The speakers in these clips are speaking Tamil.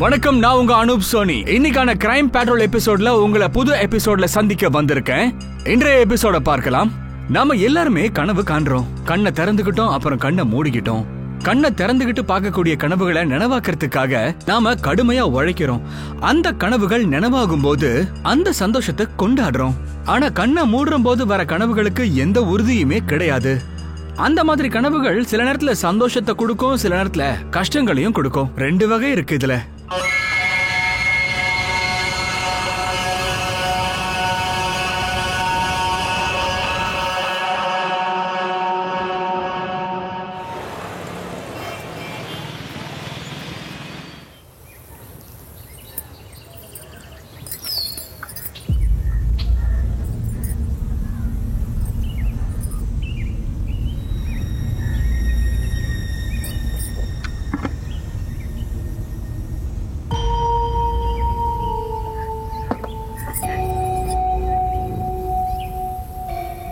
வணக்கம், நான் உங்க அனூப் சோனி. இன்னைக்கான கிரைம் பேட்ரோல் எபிசோட்ல உங்களை புது எபிசோட்ல சந்திக்க வந்திருக்கேன். இன்றைய எபிசோட பார்க்கலாம். நாம எல்லாருமே கனவு காண்றோம். கண்ணை திறந்துகிட்டோம், அப்புறம் கண்ணை மூடிக்கிட்டோம். கண்ணை திறந்துகிட்டு பார்க்கக்கூடிய கனவுகளை நினைவாக்குறதுக்காக நாம கடுமையா உழைக்கிறோம். அந்த கனவுகள் நினைவாகும் போது அந்த சந்தோஷத்தை கொண்டாடுறோம். ஆனா கண்ணை மூடுற போது வர கனவுகளுக்கு எந்த உறுதியுமே கிடையாது. அந்த மாதிரி கனவுகள் சில நேரத்துல சந்தோஷத்தை கொடுக்கும், சில நேரத்துல கஷ்டங்களையும் கொடுக்கும். ரெண்டு வகை இருக்கு இதுல.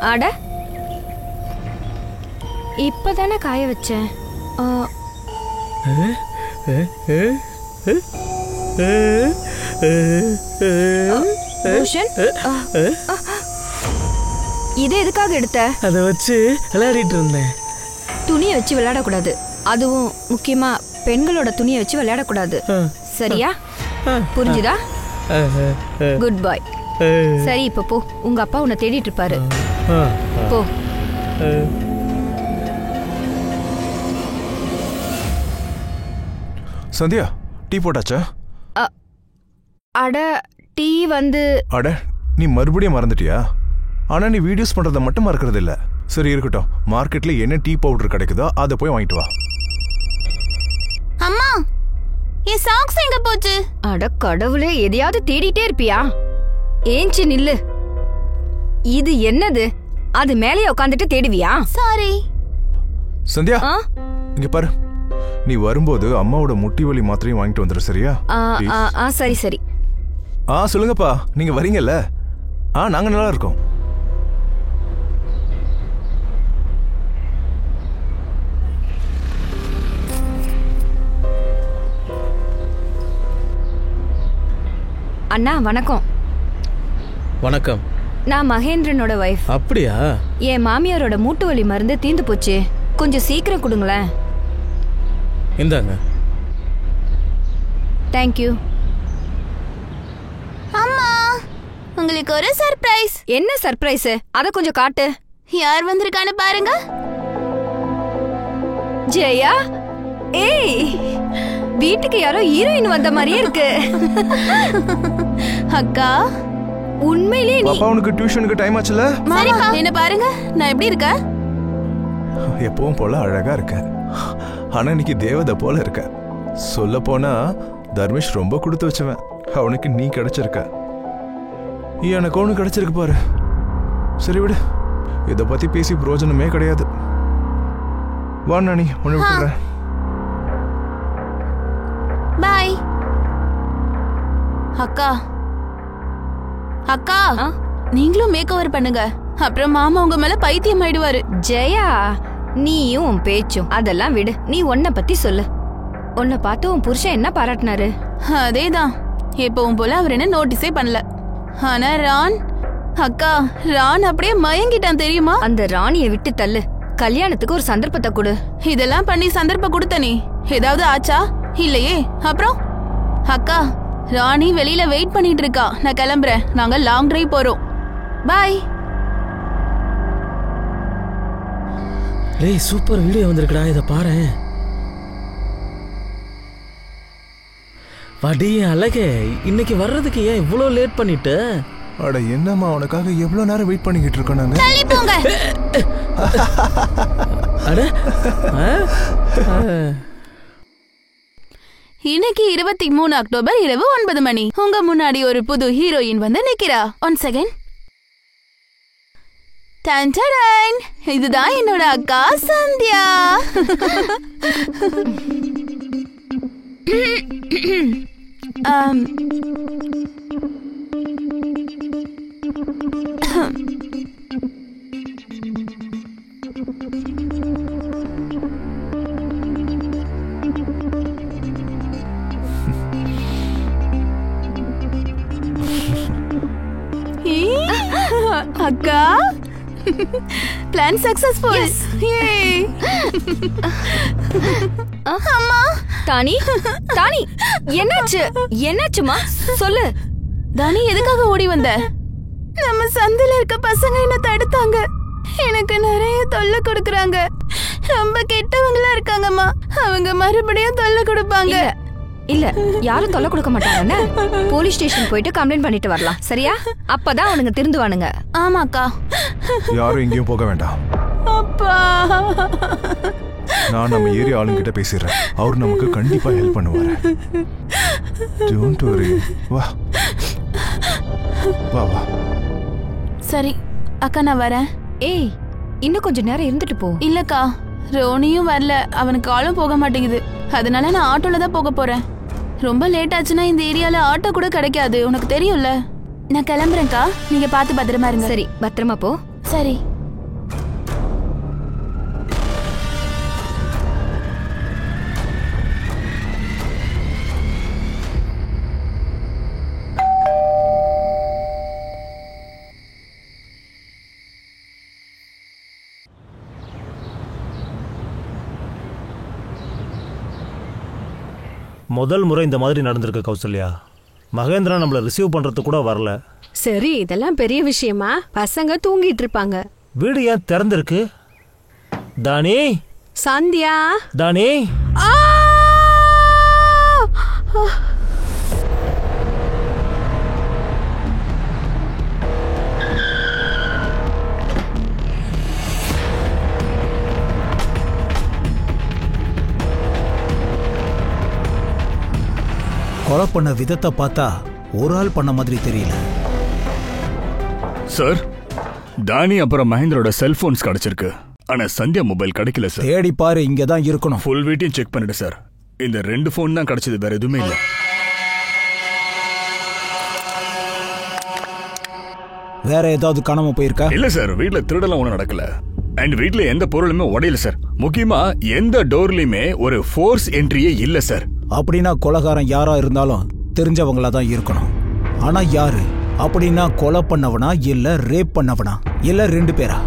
அட, இப்பதானே காய வச்சேன். இது எதுக்காக எடுத்த? அதை வச்சு விளையாடிட்டு இருந்தேன். துணியை வச்சு விளையாடக்கூடாது, அதுவும் முக்கியமா பெண்களோட துணியை வச்சு விளையாடக்கூடாது. சரியா? புரிஞ்சுதா? குட் பாய். சரி, இப்ப போ. உங்க அப்பா உன்னை தேடிட்டு இருப்பாரு. போ. சந்தியா, டீ போட்டாச்சா? அட, டீ வந்து... அட, நீ மறுபடியும் மறந்துட்டியா? ஆனா நீ வீடியோஸ் பண்றத மட்டும் மறக்கிறது இல்ல. சரி இருக்கட்டும், மார்க்கெட்ல என்ன டீ பவுடர் கிடைக்குதோ அதை போய் வாங்கிட்டு வா. அம்மா, என் சாக்ஸ் எங்க போச்சு? அட கடவுளே, எதையாவது தேடிட்டே இருப்பியா? ஏஞ்சி நில்லு. இது என்னது? அது மேலே உட்காந்துட்டு தேடுவியா? சாரி சந்தியா, இங்க பாரு. நீ வரும்போது அம்மாவோட முட்டி வலி மாத்திரையும் வாங்கிட்டு வந்துரு, சரியா? சரி சரி. சொல்லுங்கப்பா, நீங்க வரீங்கல்ல? நாங்க நல்லா இருக்கோம். அண்ணா வணக்கம். வணக்கம். நான் மகேந்திரனோட வைஃப். அப்படியா? என் மாமியாரோட மூட்டு வலி மருந்து தீந்து போச்சு, கொஞ்சம் சீக்கிரம் கொடுங்களேன். இந்தாங்க. தேங்க்யூ. அம்மா, உங்களுக்கு ஒரு சர்ப்ரைஸ். என்ன சர்ப்ரைஸ்? அத கொஞ்சம் காட்டு. யார் வந்திருக்கான்னு பாருங்க. ஜெயா. ஏய், வீட்டுக்கு யாரோ ஹீரோயின் வந்த மாதிரியே இருக்கு. அக்கா, உண்மையிலேயே நீ... பாப்பா, உனக்கு டியூஷனுக்கு டைம் ஆச்சுல? சரிக்கா, என்ன பாருங்க, நான் எப்படி இருக்க? எப்பவும் போல அழகா இருக்க. ஆனா இன்னைக்கு தேவதை போல இருக்க. சொல்ல போனா தர்மேஷ் ரொம்ப கொடுத்து வச்சவன். அவனுக்கு நீ கிடைச்சிருக்க. எனக்கு ஒண்ணு கிடைச்சிருக்கு பாரு. சரி விடு, இத பத்தி பேசி பிரயோஜனமே கிடையாது. வா நானி, ஒண்ணு விட்டுறேன். பாய். அக்கா, அக்கா, நீங்களும் மேக் ஓவர் பண்ணுங்க. அப்புறம் மாமா உங்க மேல பைத்தியம் ஆயிடுவாரு. ஜெயா, நீயும் உன் பேச்சும் அதெல்லாம் விடு. நீ உன்னை பத்தி சொல்லு. உன்னை பார்த்து உன் புருஷன் என்ன பாராட்டினாரு? அதேதான், எப்பவும் போல அவர் என்ன நோட்டீஸே பண்ணல. ஆனா ரான், அக்கா, ரான் அப்படியே மயங்கிட்டான் தெரியுமா? அந்த ராணியை விட்டு தள்ளு. கல்யாணத்துக்கு ஒரு சந்தர்ப்பத்தை கொடு. இதெல்லாம் பண்ணி சந்தர்ப்பம் கொடுத்த நீ ஏதாவது ஆச்சா? இல்லையே. அப்புறம் அக்கா, ராணி வெளியில வெயிட் பண்ணிட்டு இருக்கா. நான் கிளம்புறேன். நாங்க லாங் டிரைவ் போறோம். பாய். டேய், சூப்பர் வீடியோ வந்திருக்குடா, இத பாரு. வாடி அழகே, இன்னைக்கு வர்றதுக்கு ஏன் இவ்ளோ லேட் பண்ணிட்ட? அட என்னம்மா, உனக்காக எவ்வளவு நேரம் வெயிட் பண்ணிக்கிட்டு இருக்கோம் நாங்க. தள்ளி போங்க. அட, இன்னைக்கு 23 அக்டோபர் இரவு 9 மணி. உங்க முன்னாடி ஒரு புது ஹீரோயின் வந்து நிக்கிறா. 1 செகண்ட். டன்டடன், இதுதான் என்னோட அக்கா சந்தியா. அக்கா பிளான் சக்சஸ்ஃபுல். அம்மா தானி தானி என்னாச்சுமா சொல்லு. தானி எதுக்காக ஓடி வந்த? நம்ம சந்தில இருக்க பசங்க என்ன தடுத்தாங்க. எனக்கு நிறைய தொல்லை கொடுக்கறாங்க. ரொம்ப கெட்டவங்களா இருக்காங்கம்மா. அவங்க மறுபடியும் தொல்லை கொடுப்பாங்க. இல்ல யாரும் தொல்லை கொடுக்க மாட்டாங்கன்னு போலீஸ் ஸ்டேஷன் போயிட்டு கம்ப்ளைண்ட் பண்ணிட்டு வரலாம். சரியா? அப்பதான் அவனுங்க திருந்துவானுங்க. ஆமாக்கா. யாரும் எங்கேயும் போக வேண்டாம். அப்பா நான் நம்ம ஏரியா ஆளுங்கிட்ட பேசிடுறேன். அவர் நமக்கு கண்டிப்பா ஹெல்ப் பண்ணுவாரு. Don't worry. வா வா வா. சரி அக்கா நான் வரேன். ஏய் இன்னும் கொஞ்ச நேரம் இருந்துட்டு போ. இல்லக்கா ரோனியும் வரல. அவனுக்கு காலும் போக மாட்டேங்குது. அதனால நான் ஆட்டோல தான் போக போறேன். ரொம்ப லேட் ஆச்சுன்னா இந்த ஏரியால ஆட்டோ கூட கிடைக்காது. உனக்கு தெரியும்ல. நான் கிளம்புறேன்க்கா. நீங்க பார்த்து பத்திரமா இருங்க. சரி பத்திரமா போ. சரி. முதல் முறை இந்த மாதிரி நடந்திருக்கு கௌசல்யா. மகேந்திரா நம்மள ரிசீவ் பண்றது கூட வரல. சரி இதெல்லாம் பெரிய விஷயமா? பசங்க தூங்கிட்டு இருப்பாங்க. வீடு ஏன் திறந்திருக்கு? தானி சந்தியா தானி கொலை பண்ண விதத்தை பார்த்தா ஒரு ஆள் பண்ண மாதிரி தெரியல. சார் தானி அப்புறம் மகேந்திரோட செல்போன்ஸ் கிடைச்சிருக்கு. ஆனா சந்தியா மொபைல் கிடைக்கல சார். தேடி பாரு, இங்கதான் இருக்கணும். ஃபுல் வீட்டையும் செக் பண்ணிடு சார். இந்த 2 போன் தான் கிடைச்சது, வேற எதுவுமே இல்ல. வேற ஏதாவது காணாம போயிருக்கா? இல்ல சார், வீட்ல திருடலாம் ஒண்ணும் நடக்கல. அண்ட் வீட்ல எந்த பொருளுமே உடையல சார். முக்கியமா எந்த டோர்லயுமே ஒரு ஃபோர்ஸ் என்ட்ரியே இல்ல சார். அப்படின்னா கொலைகாரன் யாரா இருந்தாலும் தெரிஞ்சவங்களா தான் இருக்கணும். ஆனா யாரு? அப்படின்னா கொலை பண்ணவனா இல்ல ரேப் பண்ணவனா இல்ல 2 பேரா?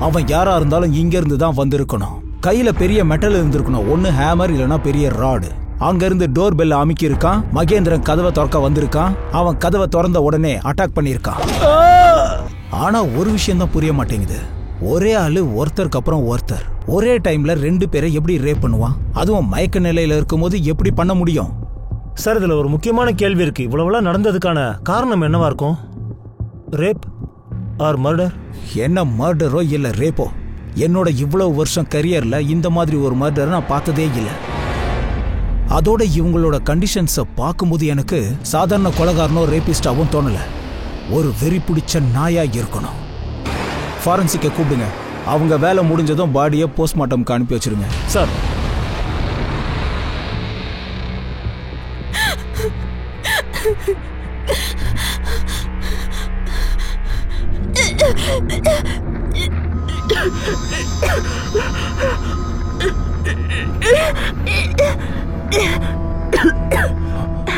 அவன் யாரா இருந்தாலும் இங்க இருந்து தான் வந்திருக்கணும். கையில பெரிய மெட்டல் இருந்திருக்கணும். ஒன்னு ஹேமர் இல்லனா பெரிய ராடு. அங்க இருந்து டோர் பெல் அமுக்கி இருக்கான். மகேந்திரன் கதவை திறக்க வந்திருக்கான். அவன் கதவை திறந்த உடனே அட்டாக் பண்ணிருக்கான். ஆனா ஒரு விஷயம் தான் புரிய மாட்டேங்குது. ஒரே ஆளு ஒருத்தருக்கு அப்புறம் ஒருத்தர் ஒரே டைம்ல 2 பேரை எப்படி ரேப் பண்ணுவான்? அதுவும் மயக்க நிலையில இருக்கும்போது எப்படி பண்ண முடியும்? சார் இதுல ஒரு முக்கியமான கேள்வி இருக்கு. இவ்வளவுலாம் நடந்ததுக்கான காரணம் என்னவா இருக்கும்? Rape or murder? என்ன மர்டரோ இல்ல ரேப்போ, என்னோட இவ்வளவு வருஷம் கரியர்ல இந்த மாதிரி ஒரு மர்டர் நான் பார்த்ததே இல்லை. அதோட இவங்களோட கண்டிஷன்ஸை பார்க்கும்போது எனக்கு சாதாரண கொலைகாரனோ ரேபிஸ்டாவும் தோணல. ஒரு வெறி பிடிச்ச நாயா இருக்கணும். ஃபாரன்சிக்கை கூப்பிடுங்க. அவங்க வேலை முடிஞ்சதும் பாடியை போஸ்ட்மார்ட்டம்க்கு அனுப்பி வச்சிருங்க. சார்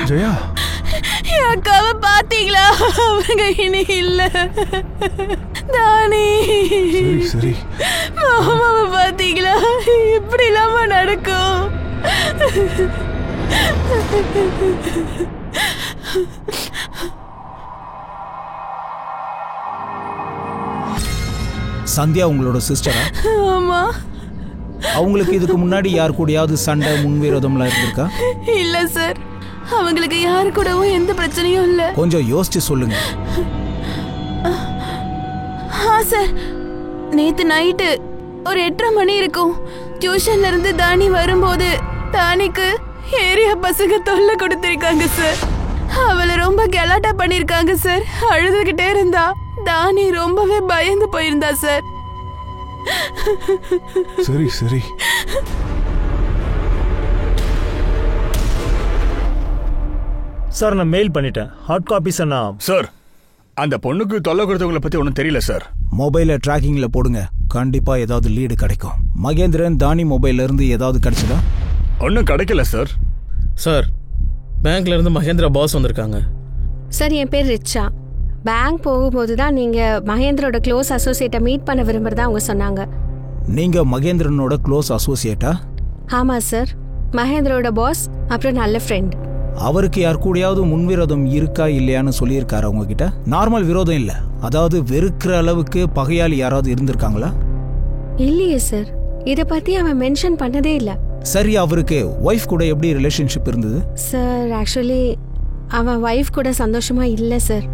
ஜெயா, அக்காவை பாத்தீங்களா? அவங்க இனி இல்ல. தானி சரி சரி. மாமாவை பாத்தீங்களா? இப்படி இல்லாம நடக்கும். சந்தியா உங்களோட சிஸ்டரா? ஆமா. அவங்களுக்கு இதுக்கு முன்னாடி யார் கூடயாவது சண்டை முன்விரோதம்லாம் இருந்திருக்கா? இல்ல சார், அவங்களுக்கு யாரு கூடவும் எந்த பிரச்சனையும் இல்ல. கொஞ்சம் யோசிச்சு சொல்லுங்க. சார், நேத்து நைட்டு ஒரு 8:30 மணி இருக்கும். டியூஷன்ல இருந்து தானி வரும்போது தானிக்கு ஏரியா பசங்க தொல்லை கொடுத்திருக்காங்க சார். அவளை ரொம்ப கலாட்டா பண்ணிருக்காங்க சார். அழுதுகிட்டே இருந்தா. தானி ரொம்பவே பயந்து போயிருந்தா சார். சரி சரி. சார் நான் மெயில் பண்ணிட்டேன். ஹார்ட் காப்பீஸ் நான். சார் அந்த பொண்ணுக்கு தொல்லை கொடுத்தவங்களை பத்தி ஒன்றும் தெரியல சார். மொபைலை ட்ராக்கிங்ல போடுங்க. கண்டிப்பா ஏதாவது லீடு கிடைக்கும். மகேந்திரன் தானி மொபைல்ல இருந்து ஏதாவது கிடைச்சதா? ஒன்றும் கிடைக்கல சார். சார் பேங்க்ல இருந்து மகேந்திரா பாஸ் வந்திருக்காங்க. சார் என் பேர் ரிச்சா. பேங்க் போகும்போது தான் நீங்க மகேந்திரோட க்ளோஸ் அசோசியேட்டை மீட் பண்ண விரும்புறதா அவங்க சொன்னாங்க. நீங்க மகேந்திரனோட க்ளோஸ் அசோசியேட்டா? ஆமா சார், மகேந்திரோட பாஸ், அப்புறம் நல்ல ஃப்ரெண்ட். அவருக்கு யார் கூடயாவது முன்விரோதம் இருக்கா இல்லையான்னு சொல்லியிருக்காரு உங்ககிட்ட? நார்மல் விரோதம் இல்ல, அதாவது வெறுக்கிற அளவுக்கு பகையாளி யாராவது இருந்திருக்காங்களா? இல்லையே சார், இத பத்தி அவன் மென்ஷன் பண்ணதே இல்ல. சரி, அவருக்கு ஒய்ஃப் கூட எப்படி ரிலேஷன்ஷிப் இருந்தது? சார் ஆக்சுவலி அவன் ஒய்ஃப் கூட சந்தோஷமா இல்ல சார்.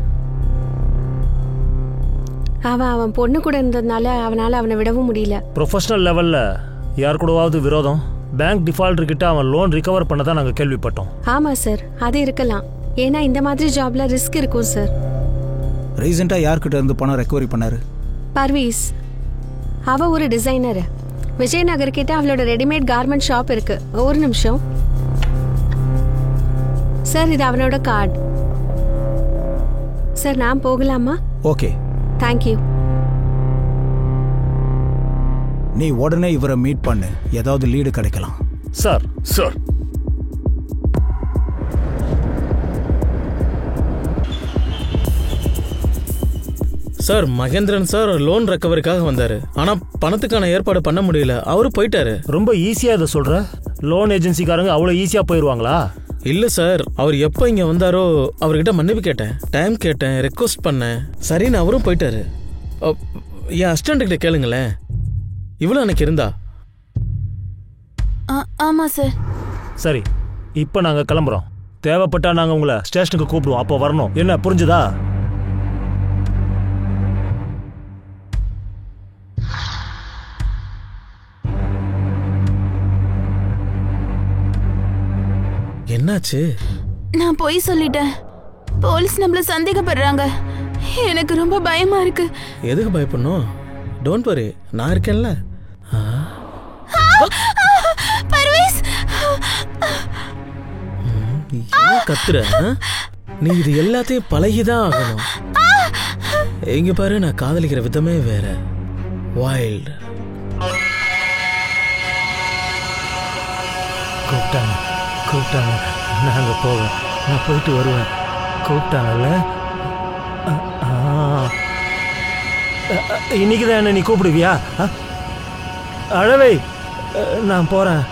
அவன் பொண்ணு கூட இருந்ததுனால அவனால விடவும் முடியல. ப்ரொஃபஷனல் லெவல்ல யார் கூடவாவது விரோதம்? பேங்க் டிஃபால்டர் கிட்ட அவன் லோன் ரிகவர் பண்ண தான் நாங்க கேள்விப்பட்டோம். ஆமா சார், அது இருக்கலாம். ஏன்னா இந்த மாதிரி ஜாப்ல ரிஸ்க் இருக்கும் சார். ரீசெண்டா யார்கிட்ட இருந்து பணம் ரெக்கவரி பண்ணாரு? பர்வீஸ், அவ ஒரு டிசைனர். விஜயநகர் கிட்ட அவளோட ரெடிமேட் கார்மெண்ட் ஷாப் இருக்கு. ஒரு நிமிஷம் சார், இது அவனோட கார்டு. சார் நான் போகலாமா? Okay, thank you. நீ உடனே இவரை மீட் பண்ணு, ஏதாவது லீடு கிடைக்கலாம். Sir sir, sir Mahendran sir loan ரெக்கவரிக்காக வந்தாரு. ஆனா பணத்துக்கான ஏற்பாடு பண்ண முடியல, அவரு போயிட்டாரு. ரொம்ப ஈஸியா இதை சொல்ற? லோன் ஏஜென்சிக்காரங்க அவ்வளவு ஈஸியா போயிருவாங்களா? இல்ல சார், அவர் எப்போ இங்க வந்தாரோ அவர்கிட்ட மன்னிப்பு கேட்டேன், டைம் கேட்டேன், ரெக்வஸ்ட் பண்ணேன். சரின்னு அவரும் போயிட்டாரு. என் அசிஸ்டன்ட் கிட்ட கேளுங்களேன், இவ்வளவு அன்னைக்கு இருந்தா. ஆமா சார். சரி, இப்போ நாங்க கிளம்புறோம். தேவைப்பட்டா நாங்க உங்களை ஸ்டேஷனுக்கு கூப்பிடுவோம், அப்போ வரணும். என்ன புரிஞ்சுதா? என்னாச்சு? நான் போய் சொல்லிட்டேன். போலீஸ் நம்மள சந்தேகப்படுறாங்க. எனக்கு ரொம்ப பயமா இருக்கு. எதுக்கு பயப்படணும்? டோன்ட் வரி, நான் இருக்கேன்ல. பர்வீஸ், என்ன கத்துற? நீ இது எல்லாத்தையும் பழகிதான் ஆகணும். எங்க பாரு, நான் காதலிக்கிற விதமே வேற. வைல்ட். கூப்பிட்டாங்க, நாங்க போவேன். நான் போயிட்டு வருவேன். கூப்பிட்டாங்கல்ல, இன்னைக்குதான் என்ன நீ கூப்பிடுவியா? அழவை, நான் போறேன்.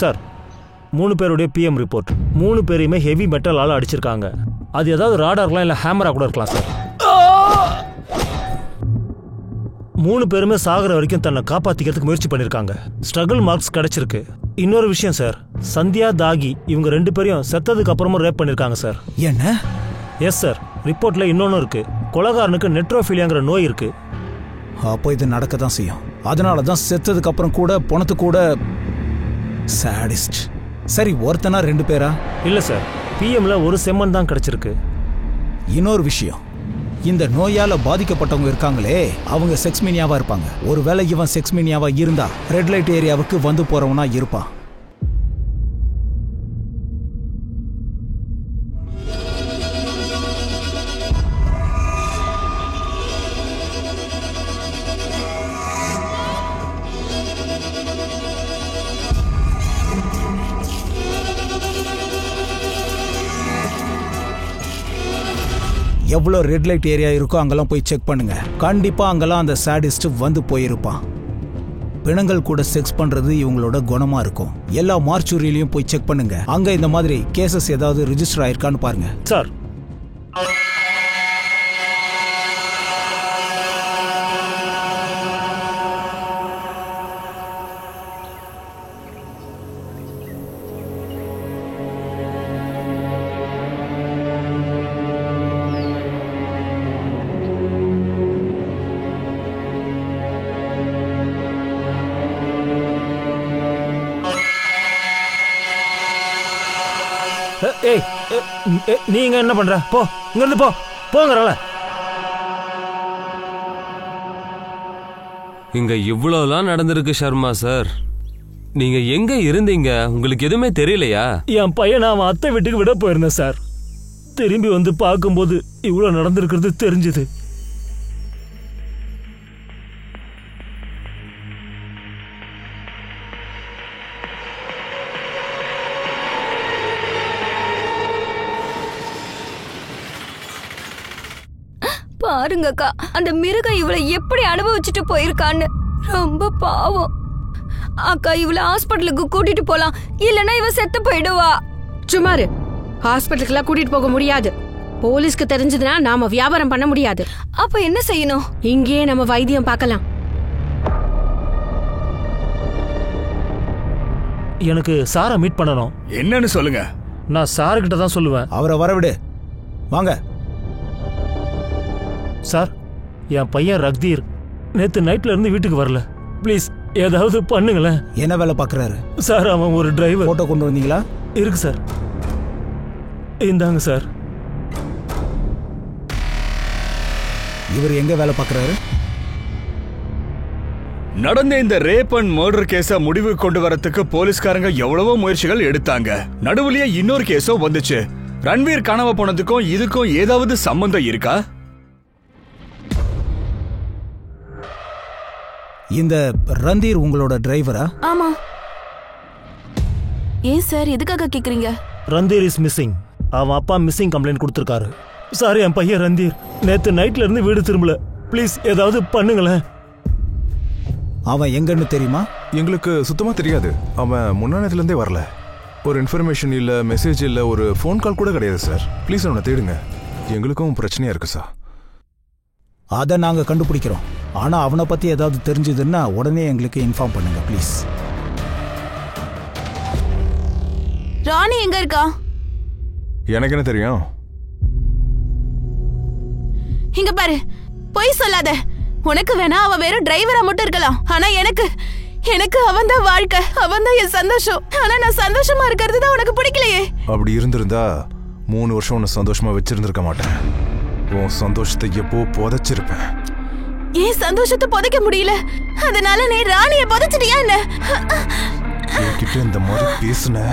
சார், 3 பேருடைய பிஎம் ரிப்போர்ட். 3 பேரையுமே ஹெவி மெட்டலால் அடிச்சிருக்காங்க. அது ஏதாவது ராடா இருக்கலாம், இல்லை ஹேமரா கூட இருக்கலாம் சார். 3 பேருமே சாகுற வரைக்கும் தன்னை காப்பாத்திக்கிறதுக்கு முயற்சி பண்ணிருக்காங்க. ஸ்ட்ரகிள் மார்க்ஸ் கிடைச்சிருக்கு. இன்னொரு விஷயம் சார், சந்தியா, தாகி இவங்க 2 பேரையும் செத்ததுக்கு அப்புறமும் ரேப் பண்ணிருக்காங்க சார். என்ன? எஸ் சார், ரிப்போர்ட்ல இன்னொன்னு இருக்கு. கொலகாரனுக்கு நெட்ரோஃபிலியாங்கிற நோய் இருக்கு. அப்போ இது நடக்க தான் செய்யும். அதனால தான் செத்ததுக்கு அப்புறம் கூட பணத்து கூட சாடிஸ்ட். சரி, ஒருத்தனா 2 பேரா? இல்ல சார், பிஎம்ல ஒரு செம்மன் தான் கிடைச்சிருக்கு. இன்னொரு விஷயம், இந்த நோயால பாதிக்கப்பட்டவங்க இருக்காங்களே, அவங்க செக்ஸ் மீனியாவா இருப்பாங்க. ஒருவேளை இவன் செக்ஸ் மீனியாவா இருந்தா ரெட் லைட் ஏரியாவுக்கு வந்து போறவனா இருப்பான். எவ்வளோ ரெட் லைட் ஏரியா இருக்கோ அங்கெல்லாம் போய் செக் பண்ணுங்க. கண்டிப்பா அங்கெல்லாம் அந்த சாடிஸ்ட் வந்து போயிருப்பான். பிணங்கள் கூட செக்ஸ் பண்றது இவங்களோட குணமா இருக்கும். எல்லா மார்ச்சுரியிலையும் போய் செக் பண்ணுங்க. அங்க இந்த மாதிரி கேசஸ் ஏதாவது ரிஜிஸ்டர் ஆயிருக்கான்னு பாருங்க. சார், ஏய், நீங்க என்ன பண்ற? போ, இங்க இருந்து போ, போங்கறல. இங்க இவ்வளவுலாம் நடந்திருக்கு சர்மா சார். நீங்க எங்க இருந்தீங்க? உங்களுக்கு எதுவுமே தெரியலையா? என் பையன் அவன் அத்தை வீட்டுக்கு விட போயிருந்தேன் சார். திரும்பி வந்து பார்க்கும்போது இவ்வளவு நடந்திருக்கிறது தெரிஞ்சது. பாருங்கக்கா, அந்த மிருகம் இவளை எப்படி அனுபவிச்சுட்டு போயிருக்கான்னு. ரொம்ப பாவம். அக்கா, இவளை ஹாஸ்பிட்டலுக்கு கூட்டிட்டு போலாம், இல்லனா இவ செத்து போயிடுவா. சுமாரு, ஹாஸ்பிட்டலுக்குலாம் கூட்டிட்டு போக முடியாது. போலீஸ்க்கு தெரிஞ்சதுன்னா நாம வியாபாரம் பண்ண முடியாது. அப்ப என்ன செய்யணும்? இங்கேயே நம்ம வைத்தியம் பார்க்கலாம். எனக்கு சாரை மீட் பண்ணணும். என்னன்னு சொல்லுங்க. நான் சார்கிட்ட தான் சொல்லுவேன். அவரை வரவிடு. வாங்க சார், என் பையன் ரக்தீர் நேத்து நைட்ல இருந்து வீட்டுக்கு வரல. ப்ளீஸ் ஏதாவது பண்ணுங்களேன். என்ன வேலை பார்க்கறாரு சார்? அவன் ஒரு டிரைவர். போட்டோ கொண்டு வந்தீங்களா? இருக்கு சார். இந்தாங்க சார். இவர் எங்க வேலை பார்க்கறாரு? நடந்த இந்த ரேப் அண்ட் மர்டர் கேஸ முடிவு கொண்டு வரதுக்கு போலீஸ்காரங்க எவ்வளவோ முயற்சிகள் எடுத்தாங்க. நடுவுலயே இன்னொரு கேஸும் வந்துச்சு. ரன்வீர் காணாம போனதுக்கும் இதுக்கும் ஏதாவது சம்பந்தம் இருக்கா? இந்த ரந்தீர் உங்களோட டிரைவரா? ஆமா. ஏன் சார், எதுக்காக கேக்குறீங்க? Randhir is missing. அவன் அப்பா மிஸ்ஸிங் கம்ப்ளைண்ட் கொடுத்திருக்காரு. சார், என் பையன் ரந்தீர் நேத்து நைட்ல இருந்து வீடு திரும்பல. ப்ளீஸ் ஏதாவது பண்ணுங்களேன். அவன் எங்கன்னு தெரியுமா? எங்களுக்கு சுத்தமா தெரியாது. அவன் முன்னாடில இருந்தே வரல. ஒரு இன்ஃபர்மேஷன் இல்ல, மெசேஜ் இல்ல, ஒரு ஃபோன் கால் கூட கிடையாது சார். ப்ளீஸ் அவனை தேடுங்க. எங்களுக்கும் பிரச்சனையா இருக்கு சார். அதை நாங்க கண்டுபிடிக்கிறோம். ஆனா அவனை பத்தி ஏதாவது தெரிஞ்சதுன்னா உடனே எங்களுக்கு இன்ஃபார்ம் பண்ணுங்க ப்ளீஸ். ராணி எங்க இருக்கா? எனக்கு என்ன தெரியும்? இங்க பாரு, பொய் சொல்லாத. உனக்கு வேணா அவ வெறும் டிரைவரா மட்டும் இருக்கலாம். ஆனா எனக்கு அவன் தான் வாழ்க்கை, அவன் தான் என் சந்தோஷம். ஆனா நான் சந்தோஷமா இருக்கிறது தான் உனக்கு பிடிக்கலையே. அப்படி இருந்திருந்தா 3 வருஷம் உன்னை சந்தோஷமா வச்சிருந்திருக்க மாட்டேன். உன் சந்தோஷத்தை எப்போ புதைச்சிருப்பேன். ஏன் சந்தோஷத்தை புதைக்க முடியல? அதனால நீ ராணிய புதைச்சிட்டியா என்ன? என்கிட்ட இந்த மாதிரி பேசுன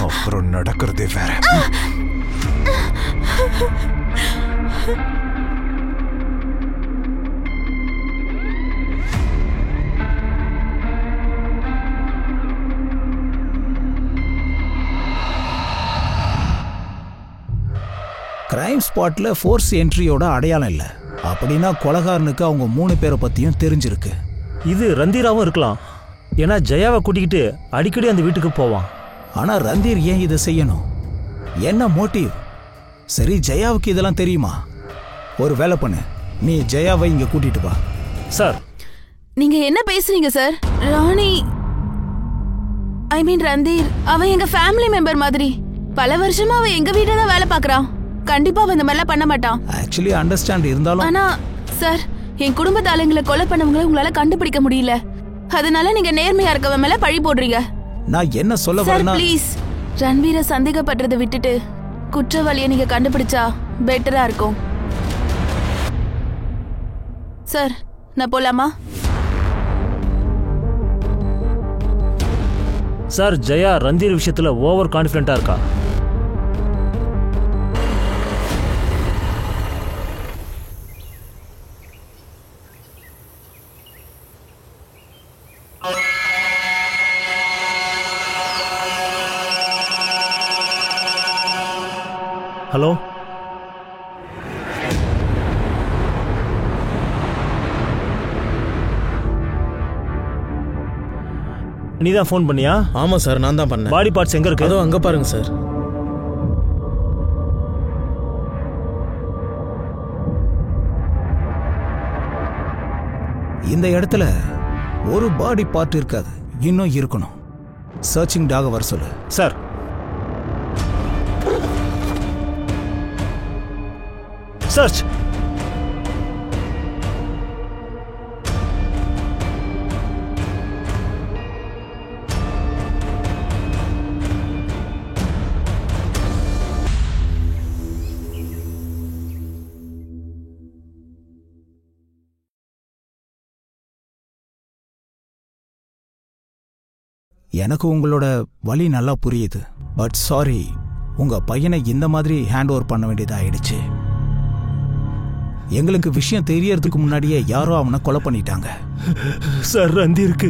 அப்புறம் நடக்கிறதே வேற. கிரைம் ஸ்பாட்ல ஃபோர்ஸ் என்ட்ரியோட அடையாளம் இல்லை. அப்படின்னா கொலகாரனுக்கு அவங்க 3 பேரை பத்தியும் தெரிஞ்சிருக்கு. இது ரந்தீராவும் இருக்கலாம். ஏன்னா ஜெயாவை கூட்டிக்கிட்டு அடிக்கடி அந்த வீட்டுக்கு போவான். ஆனா ரந்தீர் ஏன் இதை செய்யணும்? என்ன மோட்டிவ்? சரி, ஜெயாவுக்கு இதெல்லாம் தெரியுமா? ஒரு வேலை பண்ணு, நீ ஜெயாவை இங்க கூட்டிட்டு வா. சார், நீங்க என்ன பேசுறீங்க சார்? ராணி, ஐ மீன் ரந்தீர், அவன் எங்க ஃபேமிலி மெம்பர் மாதிரி. பல வருஷமா அவன் எங்க வீட்டுல தான் வேலை பாக்குறான். கண்டிப்பா அவன் இந்த மாதிரிலாம் பண்ண மாட்டான். ஆக்சுவலி அண்டர்ஸ்டாண்ட் இருந்தாலும். ஆனா சார், என் குடும்பத்து ஆளுங்களை கொலை பண்ணவங்களை உங்களால கண்டுபிடிக்க முடியல. அதனால நீங்க நேர்மையா இருக்கவன் மேல பழி போடுறீங்க. நான் என்ன சொல்ல சார், வரேன்னா, ப்ளீஸ் ரன்வீரை சந்தேகப்படுறதை விட்டுட்டு குற்றவாளியை நீங்க கண்டுபிடிச்சா பெட்டரா இருக்கும். சார், நான் போலாமா? சார், ஜெயா ரந்தீர் விஷயத்துல ஓவர் கான்ஃபிடென்ட்டா இருக்கா. ஹலோ, நீ தான் ஃபோன் பண்ணியா? ஆமா சார், நான் தான் பண்ணேன். பாடி பார்ட்ஸ் எங்க இருக்கு? அதோ அங்க பாருங்க சார். இந்த இடத்துல ஒரு பாடி பார்ட் இருக்காது, இன்னும் இருக்கணும். சர்ச்சிங் டாக வர சொல்லு. Sir, church. எனக்கு உங்களோட வலி நல்லா புரியுது. பட் சாரி, உங்க பையனை இந்த மாதிரி ஹேண்ட் ஓவர் பண்ண வேண்டியதா ஆயிடுச்சு. எங்களுக்கு விஷயம் தெரியறதுக்கு முன்னாடியே யாரோ அவனை கொலை பண்ணிட்டாங்க. சார், ரந்தீருக்கு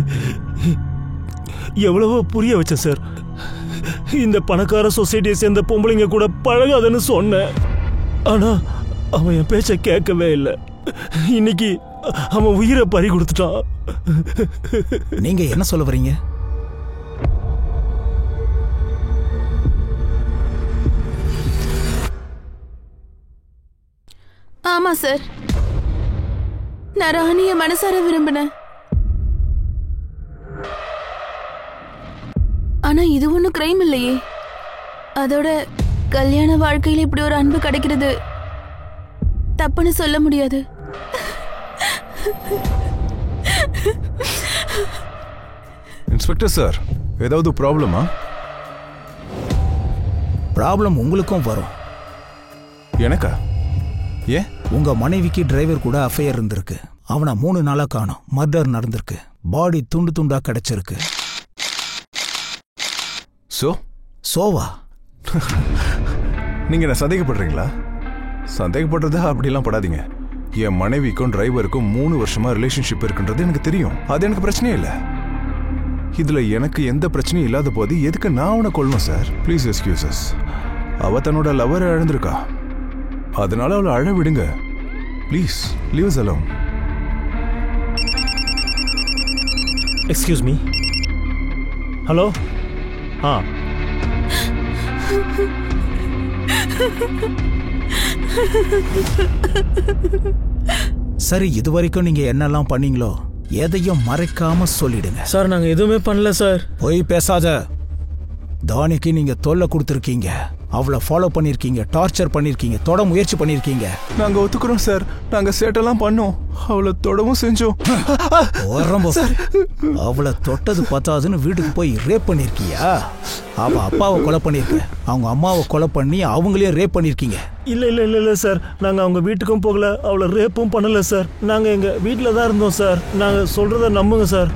எவ்வளவோ புரிய வச்சேன் சார். இந்த பணக்கார சொசைட்டியை சேர்ந்த பொம்பளைங்க கூட பழகாதன்னு சொன்னேன். ஆனா அவன் என் பேச்ச கேட்கவே இல்லை. இன்னைக்கு அவன் உயிரை பறி கொடுத்துட்டான். நீங்க என்ன சொல்ல வரீங்க? ஆமா சார், நான் ராணிய மனசார விரும்பினேன். ஆனா இது ஒன்றும் கிரைம் இல்லையே. அதோட கல்யாண வாழ்க்கையில இப்படி ஒரு அன்பு கிடைக்கிறது தப்புன்னு சொல்ல முடியாது. இன்ஸ்பெக்டர் சார், ஏதாவது ப்ராப்ளமா? ப்ராப்ளம் உங்களுக்கும் வரும். எனக்கா? ஏன்? உங்க மனைவிக்கு டிரைவர் கூட அஃபையர் இருந்திருக்கு. அவனை 3 நாளா காணோம். மர்டர் நடந்திருக்கு. பாடி துண்டு துண்டா கிடைச்சிருக்கு. சோவா? நீங்க என்ன சந்தேகப்படுறீங்களா? சந்தேகப்படுறதா அப்படிலாம் படாதீங்க. என் மனைவிக்கும் டிரைவருக்கும் 3 வருஷமா ரிலேஷன்ஷிப் இருக்குன்றது எனக்கு தெரியும். அது எனக்கு பிரச்சனையே இல்லை. இதுல எனக்கு எந்த பிரச்சனையும் இல்லாத போது எதுக்கு நான் அவனை கொள்ளணும் சார்? Please excuses. அவ தன்னோட லவரை இழந்திருக்கா, அதனால அவளை அழ விடுங்க. Please leave as alone. Excuse me. Hello. சரி, இது வரைக்கும் நீங்க என்னெல்லாம் பண்ணீங்களோ எதையும் மறைக்காம சொல்லிடுங்க. சார் நாங்க எதுவுமே பண்ணல சார். போய் பேசாத. தானிக்கு நீங்க தொல்லை கொடுத்துருக்கீங்க, அவளை ஃபாலோ பண்ணிருக்கீங்க, டார்ச்சர் பண்ணிருக்கீங்க, தொட முயற்சி பண்ணிருக்கீங்க. நாங்க ஒத்துக்கிறோம் சார், நாங்க சேட்டெல்லாம் பண்ணோம், அவளை தொடவும் செஞ்சோம். அவளை தொட்டது பத்தாதுன்னு வீட்டுக்கு போய் ரேப் பண்ணிருக்கியா? அவ அப்பாவை கொலை பண்ணிருக்க, அவங்க அம்மாவை கொலை பண்ணி அவங்களையும் ரேப் பண்ணிருக்கீங்க. இல்ல இல்ல இல்ல இல்ல சார், நாங்க அவங்க வீட்டுக்கும் போகல, அவளை ரேப்பும் பண்ணல சார். நாங்க எங்க வீட்டுல தான் இருந்தோம் சார். நாங்க சொல்றத நம்புங்க சார்.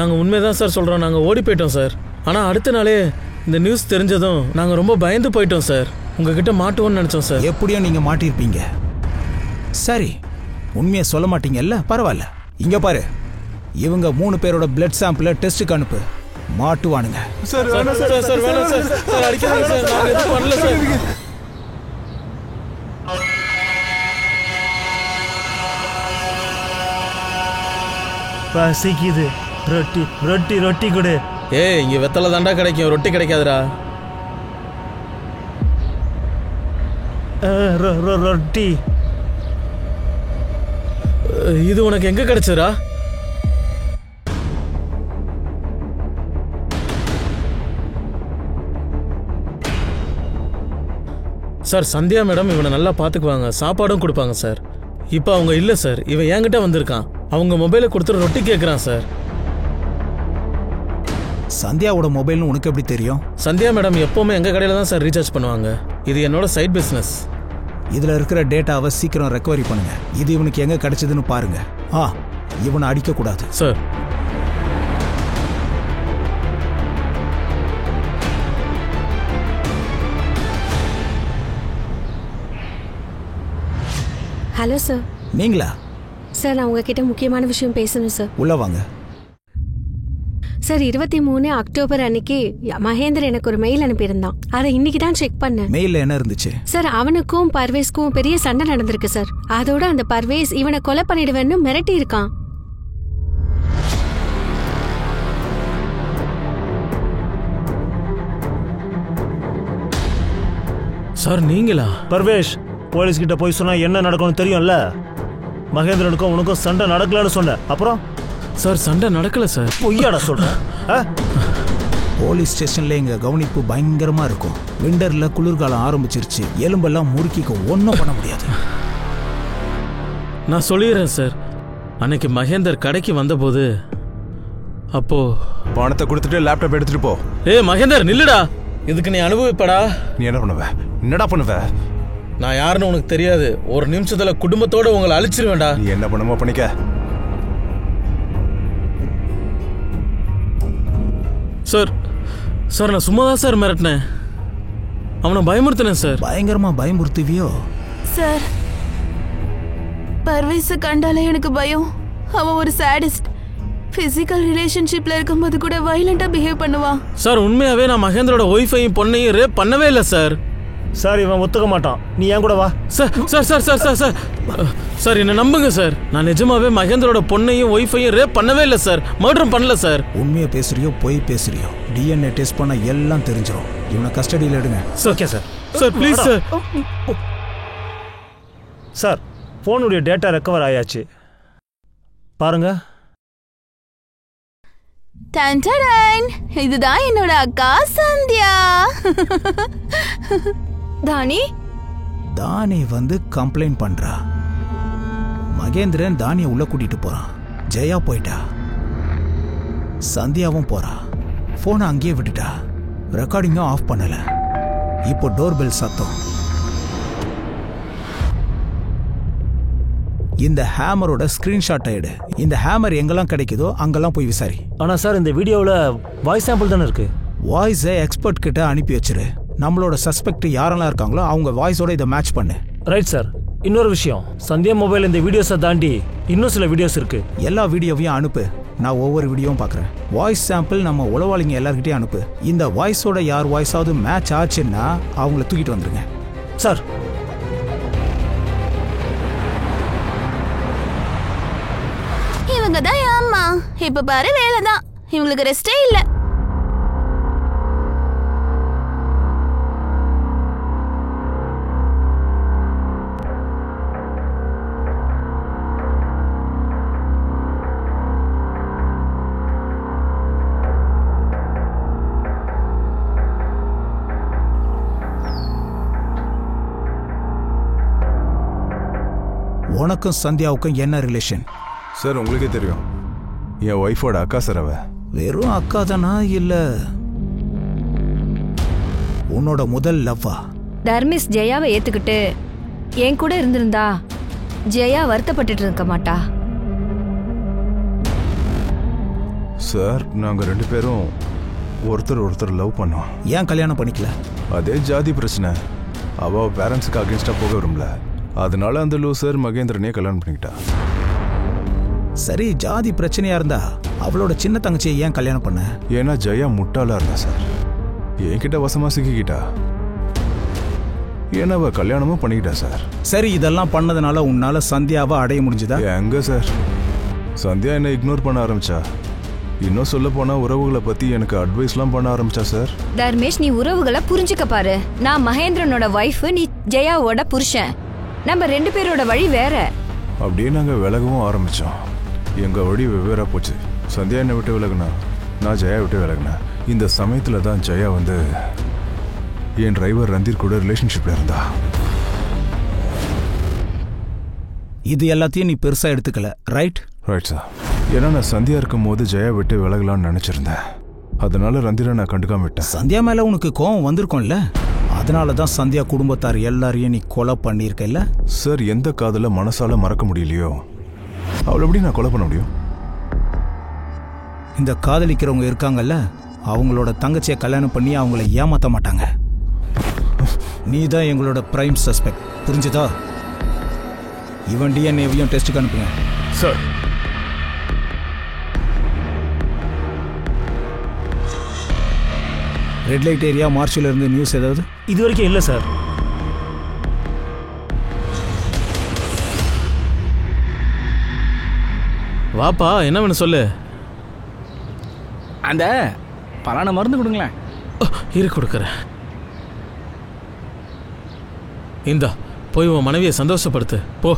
நாங்க உண்மைதான் சார் சொல்றோம். நாங்க ஓடி போயிட்டோம் சார். ஆனா அடுத்த நாளே இந்த நியூஸ் தெரிஞ்சதும் நாங்க ரொம்ப பயந்து போயிட்டோம் சார். உங்ககிட்ட மாட்டுவோம்னு நினைச்சோம் சார். எப்படியும் நீங்க மாட்டிருப்பீங்க. சரி, உண்மையை சொல்ல மாட்டீங்கல்ல, பரவாயில்ல. இங்க பாரு, இவங்க 3 பேரோட பிளட் சாம்பிள டெஸ்ட்டுக்கு அனுப்பு. மாட்டுவானுங்க. சார் வேணாம் சார், சார் வேணாம் சார், சார் அடிக்காதீங்க சார், நாங்க எதுவும் பண்ணல சார். பசிக்குது, ரொட்டி ரொட்டி ரொட்டி கொடு. ஏய், இங்க வெத்தலை தாண்டா கிடைக்கும், ரொட்டி கிடைக்காதுடா. ரொட்டி இது உனக்கு எங்க கிடைச்சதுடா? சார் சந்தியா மேடம் இவனை நல்லா பாத்துக்குவாங்க, சாப்பாடும் கொடுப்பாங்க சார். இப்போ அவங்க இல்ல சார், இவன் என்கிட்ட வந்திருக்கான். அவங்க மொபைலை கொடுத்துட்டு ரொட்டி கேட்கறான் சார். சந்தியாவோட மொபைல்னு உனக்கு எப்படி தெரியும்? சந்தியா மேடம் எப்பவுமே எங்க கடையில தான் சார் ரீசார்ஜ் பண்ணுவாங்க. இது என்னோட சைட் பிசினஸ். இதுல இருக்கிற டேட்டாவை சீக்கிரம் ரெக்கவரி பண்ணுங்க. இது இவனுக்கு எங்க கிடைச்சதுன்னு பாருங்க. இவனை அடிக்க கூடாது சார். Hello sir. நீங்களா? சார் நான் உங்ககிட்ட முக்கியமான விஷயம் பேசணும் சார். உள்ள வாங்க. சார் 23 அக்டோபர் அன்னைக்கு மகேந்தர் எனக்கு ஒரு மெயில் அனுப்பியிருந்தான். அதை இன்னைக்கு தான் செக் பண்ணேன். மெயில்ல என்ன இருந்துச்சு? சார் அவனுக்கும் பர்வேஸ்க்கும் பெரிய சண்டை நடந்திருக்கு சார். அதோட அந்த பர்வேஸ் இவனை கொலை பண்ணிடுவேன்னு மிரட்டி இருக்கான். சார் நீங்களா? பர்வேஷ், போலீஸ் கிட்ட போய் சொன்னா என்ன நடக்கும்னு தெரியும்ல. மகேந்திரனுக்கும் உனக்கும் சண்டை நடக்கலன்னு சொன்ன, அப்புறம்? சார் சண்டை நடக்கல சார். பொய்யாடா சொல்றேன். போலீஸ் ஸ்டேஷன்ல எங்க கவனிப்பு பயங்கரமா இருக்கும். விண்டர்ல குளிர்காலம் ஆரம்பிச்சிருச்சு. எலும்பெல்லாம் முறுக்கிக்க ஒன்றும் பண்ண முடியாது. நான் சொல்லிடுறேன் சார். அன்னைக்கு மகேந்தர் கடைக்கு வந்தபோது அப்போ பணத்தை கொடுத்துட்டு லேப்டாப் எடுத்துட்டு போ. மகேந்தர் நில்லுடா, இதுக்கு நீ அனுபவிப்படா. நீ என்ன பண்ணுவ? என்னடா பண்ணுவ? நான் யாருன்னு உனக்கு தெரியாது. ஒரு நிமிஷத்துல குடும்பத்தோட உங்களை அழிச்சிருவேன்டா. நீ என்ன பண்ணுமோ பண்ணிக்க. சார் சார் நான் சும்மா தான் சார் மிரட்டினேன். அவனை பயமுறுத்தினேன் சார். பயங்கரமா பயமுறுத்துவியோ? சார் பர்வேஸை கண்டாலே எனக்கு பயம். அவன் ஒரு சாடிஸ்ட். பிசிக்கல் ரிலேஷன்ஷிப்ல இருக்கும்போது கூட வயலண்டா பிஹேவ் பண்ணுவான். சார் உண்மையாவே நான் மகேந்திரோட ஒய்ஃபையும் பொண்ணையும் ரேப் பண்ணவே இல்லை சார். சார் இவன் ஒத்துக்க மாட்டான், நீ ஏன் கூட வா. Sir sir sir sir sir sir sir என்ன நம்புங்க சார். நான் நிஜமாவே மகேந்திரோட பொண்ணையும் ஒய்ஃபையும் ரேப் பண்ணவே இல்லை சார். மர்டரும் பண்ணல சார். உண்மையை பேசுறியோ பொய் பேசுறியோ டிஎன்ஏ டெஸ்ட் பண்ண எல்லாம் தெரிஞ்சிடும். இவனை கஸ்டடியில் எடுங்க. Okay sir. Sir please sir. Sir ஃபோனுடைய டேட்டா ரெக்கவர் ஆயாச்சு பாருங்க. இதுதான் என்னோட அக்கா சந்தியா. தானி வந்து கம்ப்ளைண்ட் பண்றா. மகேந்திரன் தானிய உள்ள கூட்டிட்டு போறான். ஜெயா போயிட்டா. சந்தியாவும் போறா. போனை அங்கேயே விட்டுட்டா. ரெக்கார்டிங்கும் ஆஃப் பண்ணல. இப்போ டோர் பெல் சத்தம். இந்த ஹேமரோட ஸ்கிரீன்ஷாட் எடு. இந்த ஹேமர் எங்கெல்லாம் கிடைக்குதோ அங்கெல்லாம் போய் விசாரி. ஆனா சார் இந்த வீடியோவில் வாய்ஸ் சாம்பிள் தானே இருக்கு. வாய்ஸை எக்ஸ்பர்ட் கிட்ட அனுப்பி வச்சிரு. நம்மளோட சஸ்பெக்ட் யாரெல்லாம் இருக்காங்களோ அவங்க வாய்ஸோட இதை மேட்ச் பண்ணு. Right sir. இன்னொரு விஷயம், சந்தியா மொபைல் இந்த வீடியோஸை தாண்டி இன்னும் சில வீடியோஸ் இருக்கு. எல்லா வீடியோவையும் அனுப்பு. நான் ஒவ்வொரு வீடியோவும் பார்க்குறேன். வாய்ஸ் சாம்பிள் நம்ம உளவாளிங்க எல்லார்கிட்டையும் அனுப்பு. இந்த வாய்ஸோட யார் வாய்ஸாவது மேட்ச் ஆச்சுன்னா அவங்கள தூக்கிட்டு வந்துருங்க. சார் இவங்க தான் அம்மா. இப்ப பாரு வேலைதான். இவங்களுக்கு ரெஸ்டே இல்ல. உனக்கும் சந்தியாவுக்கும் என்ன ரிலேஷன்? சார் உங்களுக்கே தெரியும், என் ஒய்ஃபோட அக்கா சார். அவ வெறும் அக்கா தானா இல்ல உன்னோட முதல் லவ்வா? தர்மிஸ் ஜெயாவை ஏத்துக்கிட்டு என் கூட இருந்திருந்தா ஜெயா வருத்தப்பட்டு இருக்க மாட்டா. சார் நாங்க 2 பேரும் ஒருத்தர் லவ் பண்ணோம். ஏன் கல்யாணம் பண்ணிக்கல? அதே ஜாதி பிரச்சனை. அவ பேரண்ட்ஸுக்கு அகேன்ஸ்டா போக விரும்பல. அதனால அந்த லூசர் மகேந்திரனே கல்யாணம் பண்ணிக்கிட்டா. சரி, ஜாதி பிரச்சனையா இருந்தா அவளோட சின்ன தங்கச்சியை ஏன் கல்யாணம் பண்ண? ஏன்னா ஜெயா முட்டாளா இருந்தா சார். என்கிட்ட வசமா சிக்கிக்கிட்டா. ஏன்னா அவ கல்யாணமும் பண்ணிக்கிட்டா சார். சரி, இதெல்லாம் பண்ணதுனால உன்னால சந்தியாவை அடைய முடிஞ்சுதா? எங்க சார், சந்தியா என்ன இக்னோர் பண்ண ஆரம்பிச்சா. இன்னும் சொல்ல போனா உறவுகளை பத்தி எனக்கு அட்வைஸ்லாம் பண்ண ஆரம்பிச்சா சார். தர்மேஷ், நீ உறவுகளை புரிஞ்சுக்க பாரு. நான் மகேந்திரனோட வைஃப், நீ ஜெயாவோட புருஷன். நம்ம 2 பேரோட வழி வேற. அப்படியே நாங்க விலகவும் ஆரம்பிச்சோம். எங்க வழி வெவ்வேறா போச்சு. சந்தியா என்னை விட்டு விலகுனா, நான் ஜெயா விட்டு விலகுனேன். இந்த சமயத்துல தான் ஜெயா வந்து என் டிரைவர் ரந்தீர் கூட ரிலேஷன்ஷிப்ல இருந்தா. இது எல்லாத்தையும் நீ பெருசா எடுத்துக்கல, ரைட்? Right sir. ஏன்னா நான் சந்தியா இருக்கும் போது ஜெயா விட்டு விலகலான்னு நினைச்சிருந்தேன். அதனால ரந்தீரை நான் கண்டுக்காம விட்டேன். சந்தியா மேல உனக்கு கோவம் வந்திருக்கும்ல, அதனாலதான் சந்தியா குடும்பத்தார் எல்லாரையும் நீ கொலை பண்ணிருக்கல. சார், எந்த காதல மனசால மறக்க முடியலையோ அவளை எப்படி நான் கொலை பண்ண முடியும்? இந்த காதலிக்கிறவங்க இருக்காங்கல்ல, அவங்களோட தங்கச்சியை கல்யாணம் பண்ணி அவங்கள ஏமாத்த மாட்டாங்க. நீ தான் எங்களோட பிரைம் சஸ்பெக்ட், புரிஞ்சுதா? இவன் டிஎன்ஏவையும் டெஸ்ட்டுக்கு அனுப்புங்க. சார், ரெட் லைட் ஏரியா மார்ச்சில் இருந்து நியூஸ் ஏதாவது? இது வரைக்கும் இல்லை சார். வாப்பா, என்ன வேணும் சொல்லு. அந்த பலான மருந்து கொடுங்களேன். இரு கொடுக்குறேன். இந்தா போய் உன் மனைவியை சந்தோஷப்படுத்து போ.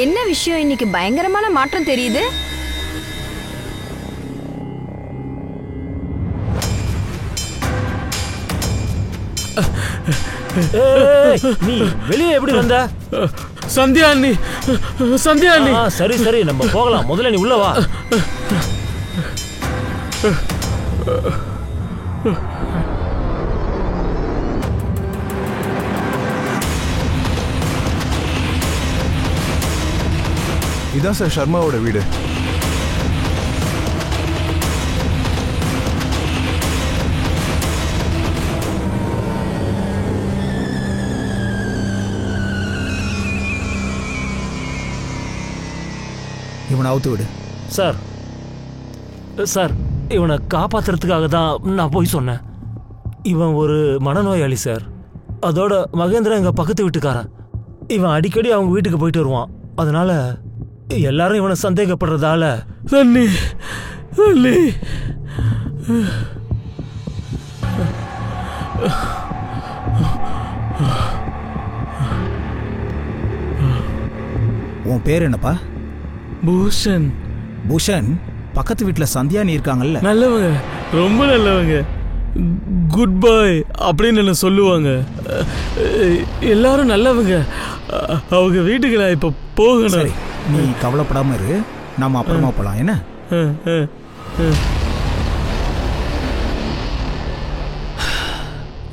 என்ன விஷயம்? இன்னைக்கு பயங்கரமான மாற்றம் தெரியுது. நீ வெளியே எப்படி வந்த? சந்தியா நீ, சந்தியா நீ. சரி சரி, நம்ம போகலாம். முதல்ல நீ உள்ள வா. இதான் சார் சர்மாவோட வீடு. இவனை அவுத்து விடு. சார் சார் இவனை காப்பாத்துறதுக்காக தான் நான் போய் சொன்னேன். இவன் ஒரு மனநோயாளி சார். அதோட மகேந்திரன் எங்க பக்கத்து வீட்டுக்காரன். இவன் அடிக்கடி அவங்க வீட்டுக்கு போயிட்டு வருவான். அதனால எல்லாரும் இவனை சந்தேகப்படுறதால தண்ணி தண்ணி உன் பேர் என்னப்பா? பூஷன். பூஷன், பக்கத்து வீட்டில் சந்தியானி இருக்காங்கல்ல? நல்லவங்க, ரொம்ப நல்லவங்க. குட் பாய் அப்படின்னு என்ன சொல்லுவாங்க. எல்லாரும் நல்லவங்க. அவங்க வீட்டுக்கு நான் இப்போ போகணும். சரி, நீ கவலைப்படாம இரு, நாம அப்புறமா போலாம். என்ன?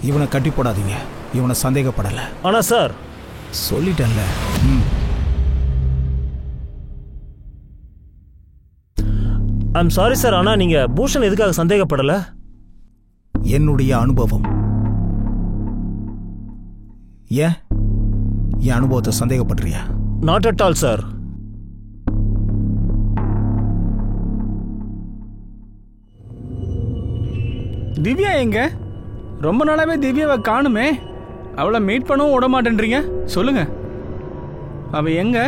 இவனை கட்டி போடாதீங்க. இவனை சந்தேகப்படல. ஆனா சார் சொல்லிட்டேன்ல. I'm sorry sir. ஆனா நீங்க பூஷன் எதுக்காக சந்தேகப்படல? என்னுடைய அனுபவம். ஏன் என் அனுபவத்தை சந்தேகப்படுறியா? Not at all sir. Divya எங்க? ரொம்ப நாளாவே திவ்யாவை காணுமே. அவளை மீட் பண்ணவும் விட மாட்டேன்றீங்க. சொல்லுங்க, அவ எங்க?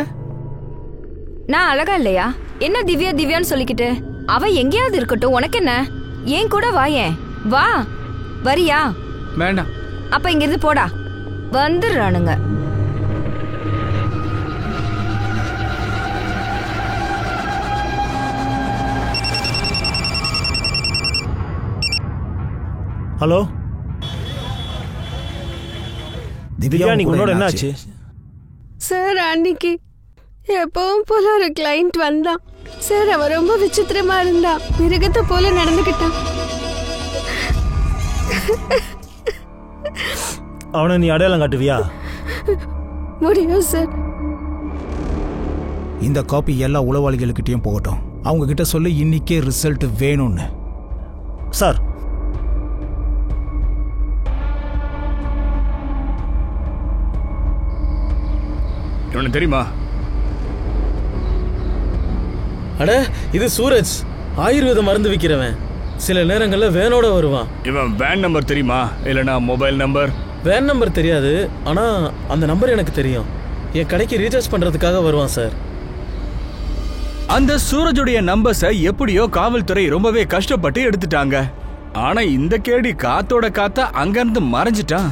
நான் அழகா இல்லையா? என்ன திவ்யா திவ்யான்னு சொல்லிக்கிட்டு? அவ எங்கேயாவது இருக்கட்டும், உனக்கு என்ன? ஏன் கூட வாயேன். வா. வரியா? வேண்டாம். அப்ப இங்கிருந்து போடா. வந்துடுறானுங்க. ஹலோ திவ்யா, நீ உன்னோட என்ன ஆச்சு? சார் அன்னைக்கு எப்பவும் போல ஒரு கிளைண்ட் வந்தான் சார். அவன் ரொம்ப விசித்திரமா இருந்தான். மிருகத்தை போல நடந்துக்கிட்டான். அவனை நீ அடையாளம் காட்டுவியா? முடியும் சார். இந்த காப்பி எல்லா உளவாளிகளுக்கிட்டையும் போகட்டும். அவங்க கிட்ட சொல்லி இன்னைக்கே ரிசல்ட் வேணும்னு. சார் இவனு தெரியுமா? அட, இது சூரஜ், ஆயுர்வேத மருந்து விற்கிறவன். சில நேரங்களில் வேனோட வருவான். இவன் வேன் நம்பர் தெரியுமா? இல்லைனா மொபைல் நம்பர்? வேன் நம்பர் தெரியாது, ஆனால் அந்த நம்பர் எனக்கு தெரியும். என் கடைக்கு ரீசார்ஜ் பண்ணுறதுக்காக வருவான் சார். அந்த சூரஜுடைய நம்பர்ஸை எப்படியோ காவல்துறை ரொம்பவே கஷ்டப்பட்டு எடுத்துட்டாங்க. ஆனா இந்த கேடி காத்தோட காத்தா அங்கிருந்து மறைஞ்சிட்டான்.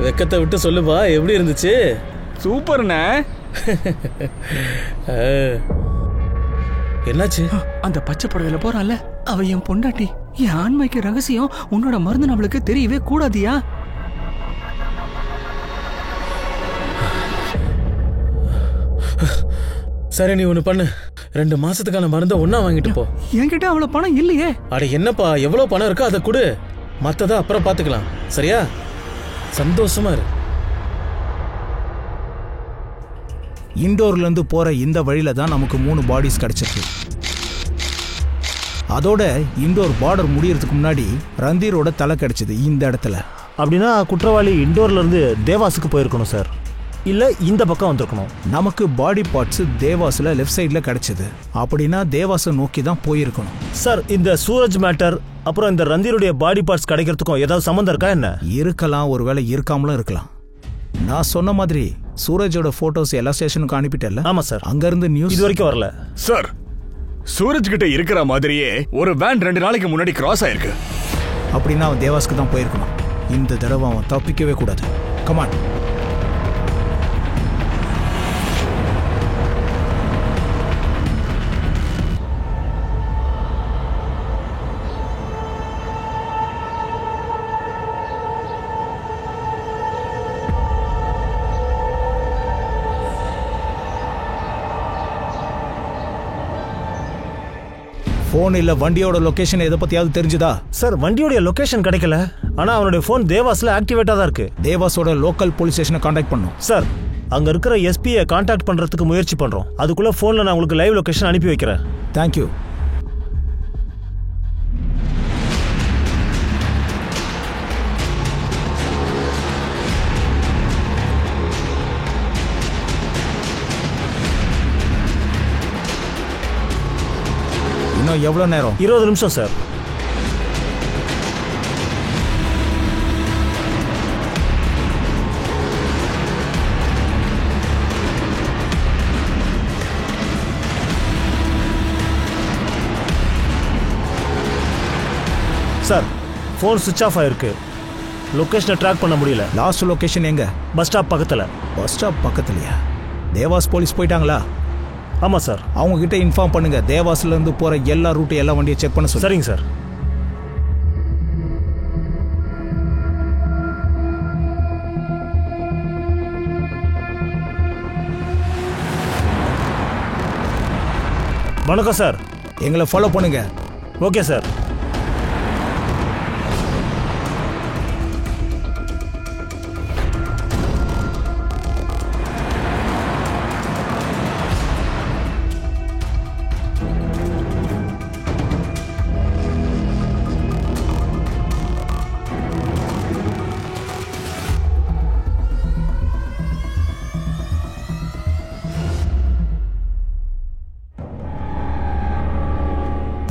வெக்கத்தை விட்டு சொல்லுப்பா, எப்படி இருந்துச்சு? சூப்பர்ண்ணே. என்னாச்சு? அந்த பச்சை புடவையில போறான்ல, அவ என் பொண்டாட்டி. என் ஆண்மைக்கு ரகசியம் உன்னோட மருந்து நம்மளுக்கு தெரியவே கூடாதியா? சரி, நீ ஒண்ணு பண்ணு. 2 மாசத்துக்கான மருந்தை ஒன்னா வாங்கிட்டு போ. என்கிட்ட அவ்வளவு பணம் இல்லையே. அட என்னப்பா, எவ்வளவு பணம் இருக்கோ அதை கொடு. மத்தத அப்புறம் பாத்துக்கலாம், சரியா? சந்தோஷமா இரு. இண்டோர்ல இருந்து போற இந்த வழியில தான் நமக்கு 3 பாடிஸ் கிடைச்சிருக்கு. அதோட இண்டோர் பார்டர் முடியறதுக்கு முன்னாடி ரந்தீரோட தலை கிடைச்சது இந்த இடத்துல. அப்படின்னா குற்றவாளி இண்டோர்ல இருந்து தேவாஸுக்கு போயிருக்கணும் சார். இல்ல இந்த பக்கம் வந்திருக்கணும். நமக்கு பாடி பார்ட்ஸ் தேவாஸ்ல லெஃப்ட் சைட்ல கிடைச்சது. அப்படின்னா தேவாஸை நோக்கி தான் போயிருக்கணும். சார், இந்த சூரஜ் மேட்டர் அப்புறம் இந்த ரந்தீருடைய பாடி பார்ட்ஸ் கிடைக்கிறதுக்கும் ஏதாவது சம்மந்தம் இருக்கா என்ன? இருக்கலாம், ஒருவேளை இருக்காமலும் இருக்கலாம். நான் சொன்ன மாதிரி சூரஜோட போட்டோஸ் எல்லா ஸ்டேஷனுக்கும் அனுப்பிட்டேன்ல? ஆமா சார். அங்க இருந்து நியூஸ் இது வரைக்கும் வரல சார். சூரஜ் கிட்ட இருக்கிற மாதிரியே ஒரு வேன் 2 நாளைக்கு முன்னாடி கிராஸ் ஆயிருக்கு. அப்படின்னா அவன் தேவாஸ்க்கு தான் போயிருக்கணும். இந்த தடவை அவன் தப்பிக்கவே கூடாது. கமான். போன் இல்ல வண்டியோட லொகேஷன் எதை பத்தியாவது தெரிஞ்சுதா? சார், வண்டியோட லொகேஷன் கிடைக்கல. ஆனா அவனுடைய போன் தேவாஸ்ல ஆக்டிவேட்டா தான் இருக்கு. தேவாஸோட லோக்கல் போலீஸ் ஸ்டேஷனை கான்டாக்ட் பண்ணும். சார், அங்க இருக்கிற எஸ்பியை கான்டாக்ட் பண்றதுக்கு முயற்சி பண்றோம். அதுக்குள்ள போன்ல நான் உங்களுக்கு லைவ் லொகேஷன் அனுப்பி வைக்கிறேன். தேங்க்யூ. இன்னும் எவ்வளோ நேரம்? 20 நிமிஷம் சார். சார், ஃபோன் சுவிட்ச் ஆஃப் ஆயிருக்கு. லொக்கேஷனை ட்ராக் பண்ண முடியல. லாஸ்ட் லொகேஷன் எங்க? பஸ் ஸ்டாப் பக்கத்தில். பஸ் ஸ்டாப் பக்கத்துலையா? தேவாஸ் போலீஸ் போயிட்டாங்களா? ஆமாம் சார். அவங்க கிட்ட இன்ஃபார்ம் பண்ணுங்க. தேவாஸ்லேருந்து போகிற எல்லா ரூட்டு எல்லா வண்டியை செக் பண்ண சொல்லு. சரிங்க சார். வணக்கம் சார். எங்களை ஃபாலோ பண்ணுங்க. Okay sir.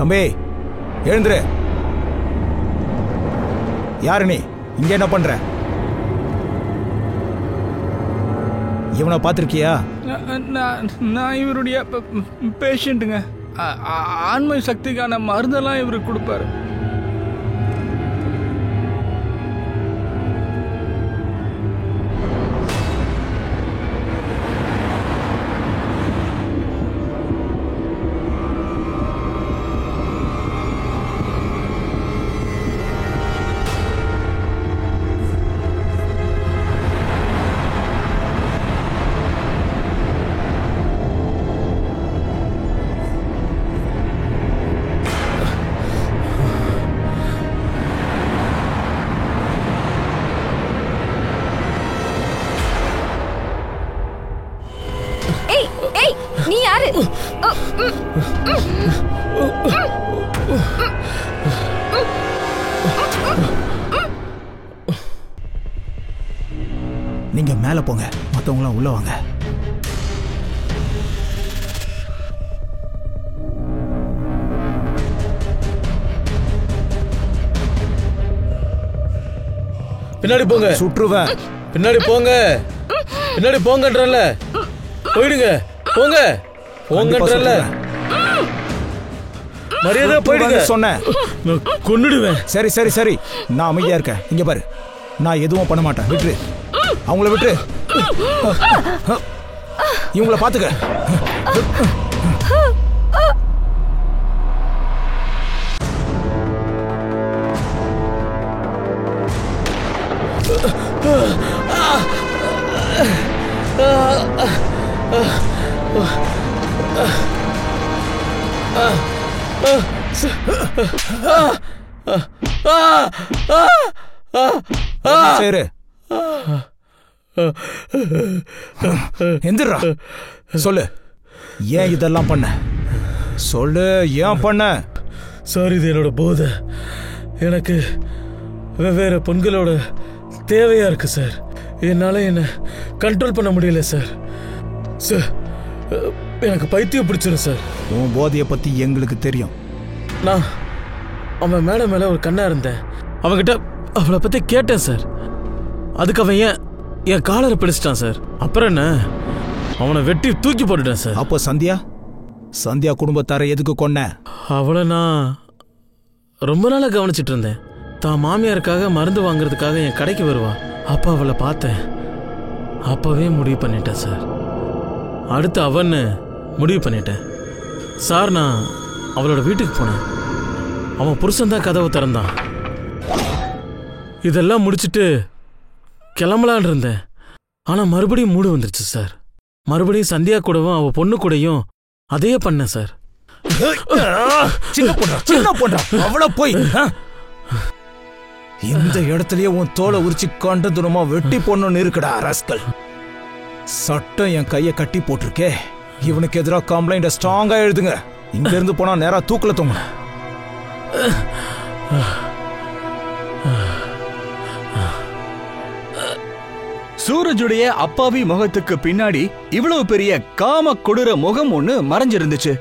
தம்பி எழுந்துரு. யாரு நீ? இங்க என்ன பண்ற? இவனை பார்த்திருக்கியா? நான் இவருடைய பேஷண்ட்டுங்க. ஆண்மை சக்திக்கான மருந்தெல்லாம் இவருக்கு கொடுப்பாரு. நீ யாரு? நீங்க மேல போங்க, மத்தவங்களாம் உள்ள வாங்க. பின்னாடி போங்க. சுற்றுவேன். பின்னாடி போங்க. பின்னாடி போங்கன்றல. போயிடுங்க. போங்க. போங்கன்றல. மரியாதை போயிடுங்க சொன்னேன். கொன்னுடுவேன். சரி சரி சரி, நான் அமைதியா இருக்கேன். இங்க பாரு, நான் எதுவும் பண்ண மாட்டேன். விட்டுரு, அவங்கள விட்டுரு. இவங்கள பாத்துக்க. சரி, எந்திரா. சொல்லு, ஏன் இதெல்லாம் பண்ண? சொல்லு, ஏன் பண்ண? சார், இது என்னோட போதை. எனக்கு வெவ்வேறு பெண்களோட தேவையா இருக்கு சார். என்னால என்ன கண்ட்ரோல் பண்ண முடியல சார். சார், எனக்கு பைத்தியம் பிடிச்சிடும் சார். உன் போதையை பத்தி எங்களுக்கு தெரியும். நான் அவன் மேல ஒரு கண்ணா இருந்தேன். அவன்கிட்ட அவளை பத்தி கேட்டேன் சார். அதுக்கு அவன் என் காலரை பிடிச்சிட்டான் சார். அப்புறம் என்ன, அவனை வெட்டி தூக்கி போட்டுட்டேன் சார். அப்போ சந்தியா குடும்பத்தார எதுக்கு கொன்ன? அவளை நான் ரொம்ப நாளா கவனிச்சிட்டு இருந்தேன். தான் மாமியாருக்காக மருந்து வாங்குறதுக்காக என் கடைக்கு வருவா. அப்ப அவளை பார்த்தேன். அப்பவே முடிவு பண்ணிட்டேன் சார். அடுத்து அவன்னு முடிவு பண்ணிட்டேன் சார். நான் அவளோட வீட்டுக்கு போனேன். அவன் புருஷன் தான் கதவை திறந்தான். இதெல்லாம் முடிச்சுட்டு கிளம்பலான் இருந்தேன். ஆனா மறுபடியும் மூடு வந்துருச்சு சார். மறுபடியும் சந்தியா கூடவும் அவ பொண்ணு கூடயும் அதையே பண்ணேன் சார். சின்ன பொண்ணா அவள போய் இந்த இடத்துலயே உன் தோலை உரிச்சு கண்ட தூரமா வெட்டி போடணும்னு இருக்குடா ராஸ்கல். சட்டம் என் கையை கட்டி போட்டிருக்கே. இவனுக்கு எதிராக கம்ப்ளைண்ட ஸ்ட்ராங்கா எழுதுங்க. இங்க இருந்து போனா நேரா தூக்கல தொங்கணும். சூரஜுடைய அப்பாவி முகத்துக்கு பின்னாடி இவ்வளவு பெரிய காம கொடூர முகம் ஒண்ணு மறைஞ்சிருந்துச்சு.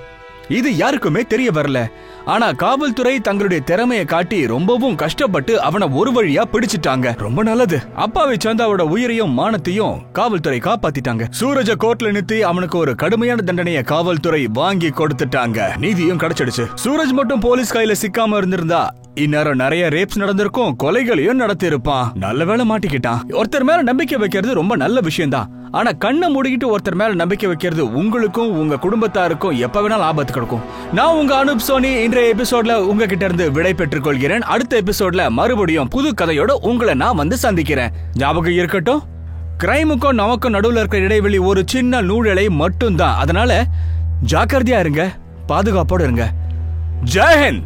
இது யாருக்குமே தெரிய வரல. ஆனா காவல்துறை தங்களுடைய திறமையை காட்டி ரொம்பவும் கஷ்டப்பட்டு அவனை ஒரு வழியா பிடிச்சிட்டாங்க. ரொம்ப நல்லது. அப்பாவை சந்தாவோட உயிரையும் மானத்தையும் காவல்துறை காப்பாத்திட்டாங்க. சூரஜ கோர்ட்ல நிறுத்தி அவனுக்கு ஒரு கடுமையான தண்டனையை காவல்துறை வாங்கி கொடுத்துட்டாங்க. நீதியும் கிடைச்சிடுச்சு. சூரஜ் மட்டும் போலீஸ் கையில சிக்காம இருந்திருந்தா இந்நேரம் நிறைய ரேப்ஸ் நடந்திருக்கும், கொலைகளையும் நடத்தி இருப்பான். நல்ல வேளை மாட்டிக்கிட்டான். ஒருத்தர் மேல நம்பிக்கை வைக்கிறது ரொம்ப நல்ல விஷயம் தான். ஆனா கண்ணை மூடிக்கிட்டு ஒருத்தர் மேல நம்பிக்கை வைக்கிறது உங்களுக்கும் உங்க குடும்பத்தாருக்கும் எப்ப வேணாலும் ஆபத்து கிடைக்கும். நான் உங்க அனுப் சோனி இன்றைய எபிசோட்ல உங்ககிட்ட இருந்து விடை பெற்றுக் கொள்கிறேன். அடுத்த எபிசோட்ல மறுபடியும் புது கதையோட உங்களை நான் வந்து சந்திக்கிறேன். ஞாபகம் இருக்கட்டும், கிரைமுக்கும் நமக்கும் நடுவுல இருக்கிற இடைவெளி ஒரு சின்ன நூலிழை மட்டும்தான். அதனால ஜாக்கிரதையா இருங்க, பாதுகாப்போட இருங்க. ஜெய் ஹிந்த்.